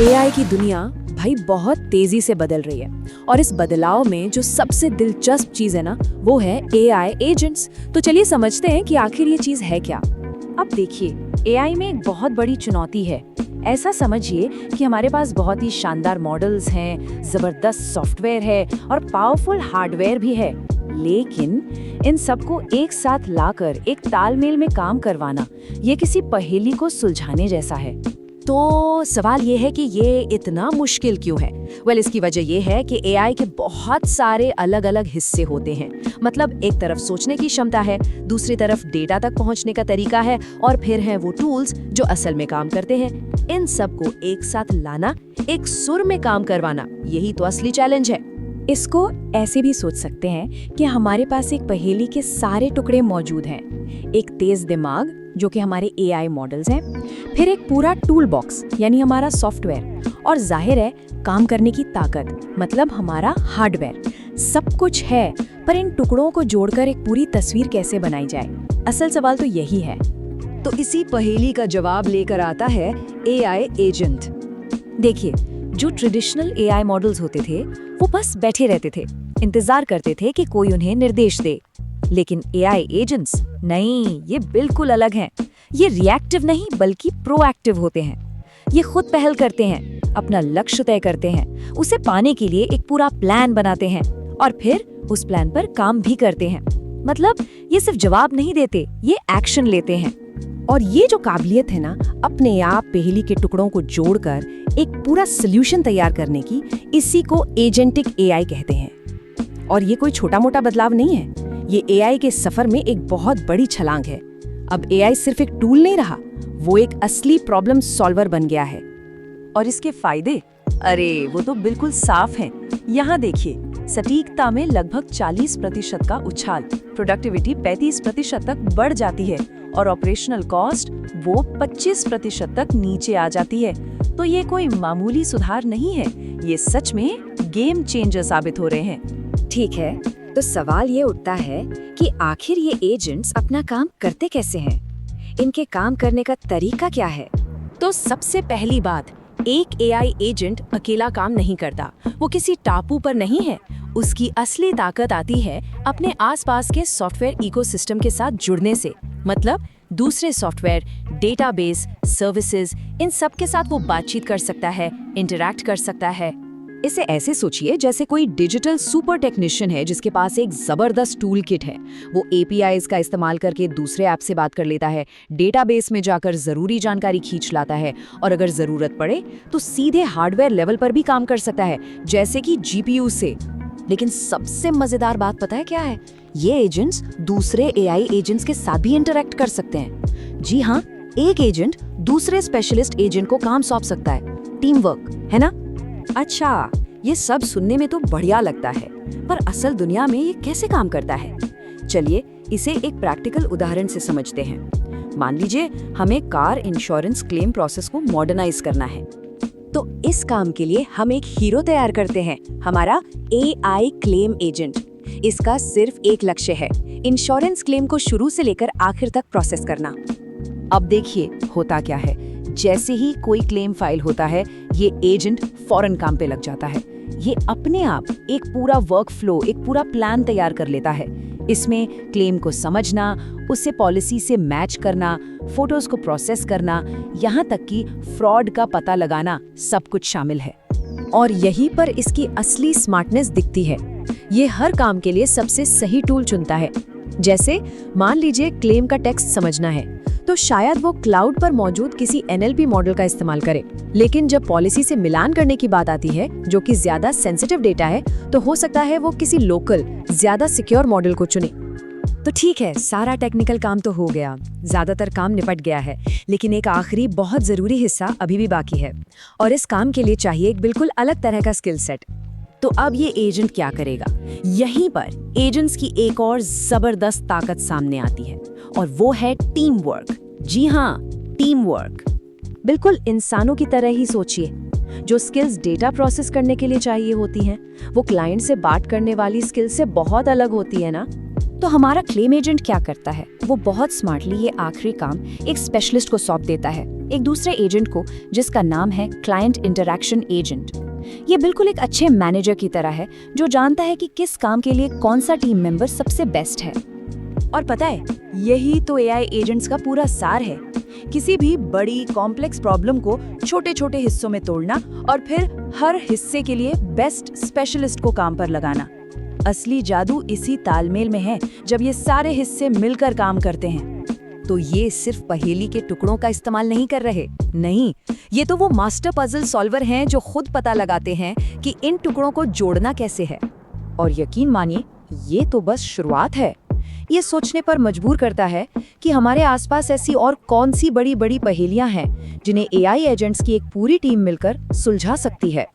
AI की दुनिया भाई बहुत तेजी से बदल रही है और इस बदलाव में जो सबसे दिलचस्प चीज है ना वो है एआई एजेंट्स। तो चलिए समझते हैं कि आखिर ये चीज है क्या। अब देखिए एआई में एक बहुत बड़ी चुनौती है। ऐसा समझिए कि हमारे पास बहुत ही शानदार मॉडल्स हैं, जबरदस्त सॉफ्टवेयर है और पावरफुल हार्डवेयर भी है, लेकिन इन सबको एक साथ लाकर एक तालमेल में काम करवाना ये किसी पहेली को सुलझाने जैसा है। तो सवाल ये है कि ये इतना मुश्किल क्यों है? इसकी वजह ये है कि एआई के बहुत सारे अलग अलग हिस्से होते हैं। मतलब एक तरफ सोचने की क्षमता है, दूसरी तरफ डेटा तक पहुंचने का तरीका है और फिर हैं वो टूल्स जो असल में काम करते हैं। इन सबको एक साथ लाना, एक सुर में काम करवाना, यही तो असली चैलेंज है। इसको ऐसे भी सोच सकते हैं कि हमारे पास एक पहेली के सारे टुकड़े मौजूद हैं। एक तेज दिमाग जो कि हमारे एआई मॉडल्स हैं, फिर एक पूरा टूल बॉक्स यानी हमारा सॉफ्टवेयर, और जाहिर है काम करने की ताकत मतलब हमारा हार्डवेयर। सब कुछ है, पर इन टुकड़ों को जोड़कर एक पूरी तस्वीर कैसे बनाई जाए, असल सवाल तो यही है। तो इसी पहेली का जवाब लेकर आता है एआई एजेंट। देखिए, जो ट्रेडिशनल एआई मॉडल्स होते थे वो बस बैठे रहते थे, इंतजार करते थे कि कोई उन्हें निर्देश दे। लेकिन एआई एजेंट्स नहीं, ये बिल्कुल अलग हैं। ये रिएक्टिव नहीं बल्कि प्रोएक्टिव होते हैं। ये खुद पहल करते हैं, अपना लक्ष्य तय करते हैं, उसे पाने के लिए एक पूरा प्लान बनाते हैं और फिर उस प्लान पर काम भी करते हैं। मतलब ये सिर्फ जवाब नहीं देते, ये एक्शन लेते हैं। और ये जो काबिलियत है ना अपने आप पहेली के टुकड़ों को जोड़कर एक पूरा सॉल्यूशन तैयार करने की, इसी को एजेंटिक एआई कहते हैं। और ये कोई छोटा मोटा बदलाव नहीं है, ये एआई के सफर में एक बहुत बड़ी छलांग है। अब एआई सिर्फ एक टूल नहीं रहा, वो एक असली प्रॉब्लम सॉल्वर बन गया है। और इसके फायदे, अरे वो तो बिल्कुल साफ हैं। यहाँ देखिए, सटीकता में लगभग 40% का उछाल, प्रोडक्टिविटी 35% तक बढ़ जाती है और ऑपरेशनल कॉस्ट वो 25% तक नीचे आ जाती है। तो ये कोई मामूली सुधार नहीं है, ये सच में गेम चेंजर साबित हो रहे हैं। ठीक है, तो सवाल ये उठता है कि आखिर ये एजेंट्स अपना काम करते कैसे हैं? इनके काम करने का तरीका क्या है? तो सबसे पहली बात, एक एआई एजेंट अकेला काम नहीं करता, वो किसी टापू पर नहीं है। उसकी असली ताकत आती है अपने आसपास के सॉफ्टवेयर इकोसिस्टम के साथ जुड़ने से। मतलब दूसरे सॉफ्टवेयर, डेटाबेस, सर्विसेज, इन सब के साथ वो बातचीत कर सकता है, इंटरैक्ट कर सकता है। इसे ऐसे सोचिए जैसे कोई डिजिटल सुपर टेक्नीशियन है जिसके पास एक जबरदस्त टूल किट है। वो एपीआईज का इस्तेमाल करके दूसरे ऐप से बात कर लेता है, डेटाबेस में जाकर जरूरी जानकारी खींच लाता है और अगर जरूरत पड़े तो सीधे हार्डवेयर लेवल पर भी काम कर सकता है, जैसे कि जीपीयू से। लेकिन सबसे मजेदार बात पता है क्या है? ये एजेंट्स दूसरे एआई एजेंट्स के साथ भी इंटरैक्ट कर सकते हैं। जी हाँ, एक एजेंट दूसरे स्पेशलिस्ट एजेंट को काम सौंप सकता है। टीम वर्क, है ना? अच्छा, ये सब सुनने में तो बढ़िया लगता है, पर असल दुनिया में ये कैसे काम करता है? चलिए इसे एक प्रैक्टिकल उदाहरण से समझते हैं। मान लीजिए हमें कार इंश्योरेंस क्लेम प्रोसेस को मॉडर्नाइज करना है। तो इस काम के लिए हम एक हीरो तैयार करते हैं, हमारा एआई क्लेम एजेंट। इसका सिर्फ एक लक्ष्य है, इंश्योरेंस क्लेम को शुरू से लेकर आखिर तक प्रोसेस करना। अब देखिए होता क्या है, जैसे ही कोई क्लेम फाइल होता है ये एजेंट फौरन काम पे लग जाता है। ये अपने आप एक पूरा वर्क फ्लो, एक पूरा प्लान तैयार कर लेता है। इसमें क्लेम को समझना, उसे पॉलिसी से मैच करना, फोटोज को प्रोसेस करना, यहाँ तक कि फ्रॉड का पता लगाना, सब कुछ शामिल है। और यहीं पर इसकी असली स्मार्टनेस दिखती है। ये हर काम के लिए सबसे सही टूल चुनता है। जैसे मान लीजिए क्लेम का टेक्स्ट समझना है तो शायद वो क्लाउड पर मौजूद किसी एनएलपी मॉडल का इस्तेमाल करे। लेकिन जब पॉलिसी से मिलान करने की बात आती है, जो कि ज्यादा सेंसिटिव डेटा है, तो हो सकता है वो किसी लोकल, ज्यादा सिक्योर मॉडल को चुने। तो ठीक है, सारा टेक्निकल काम तो हो गया, ज्यादातर काम निपट गया है, लेकिन एक आखिरी बहुत जरूरी हिस्सा अभी भी बाकी है और इस काम के लिए चाहिए एक बिल्कुल अलग तरह का स्किल सेट। तो अब ये एजेंट क्या करेगा? यहीं पर एजेंट्स की एक और जबरदस्त ताकत सामने आती है और वो है टीम वर्क। जी हाँ, टीम वर्क। बिल्कुल इंसानों की तरह ही सोचिए। जो स्किल्स डेटा प्रोसेस करने के लिए चाहिए होती हैं, वो क्लाइंट से बात करने वाली स्किल से बहुत अलग होती है ना। तो हमारा क्लेम एजेंट क्या करता है? वो बहुत स्मार्टली ये आखिरी काम एक स्पेशलिस्ट को सौंप देता है। एक दूसरे एजेंट को, जिसका नाम है क्लाइंट इंटरैक्शन एजेंट। ये बिल्कुल एक अच्छे मैनेजर की तरह है जो जानता है कि किस काम के लिए कौन सा टीम मेंबर सबसे बेस्ट है। और पता है, यही तो एआई एजेंट्स का पूरा सार है। किसी भी बड़ी कॉम्प्लेक्स प्रॉब्लम को छोटे छोटे हिस्सों में तोड़ना और फिर हर हिस्से के लिए बेस्ट स्पेशलिस्ट को काम पर लगाना। असली जादू इसी तालमेल में है, जब ये सारे हिस्से मिलकर काम करते हैं। तो ये सिर्फ पहेली के टुकड़ों का इस्तेमाल नहीं कर रहे, नहीं, ये तो वो मास्टर पजल सॉल्वर हैं जो खुद पता लगाते हैं कि इन टुकड़ों को जोड़ना कैसे है। और यकीन मानिए, ये तो बस शुरुआत है। ये सोचने पर मजबूर करता है कि हमारे आसपास ऐसी और कौन सी बड़ी बड़ी पहेलियां हैं जिन्हें एआई एजेंट्स की एक पूरी टीम मिलकर सुलझा सकती है।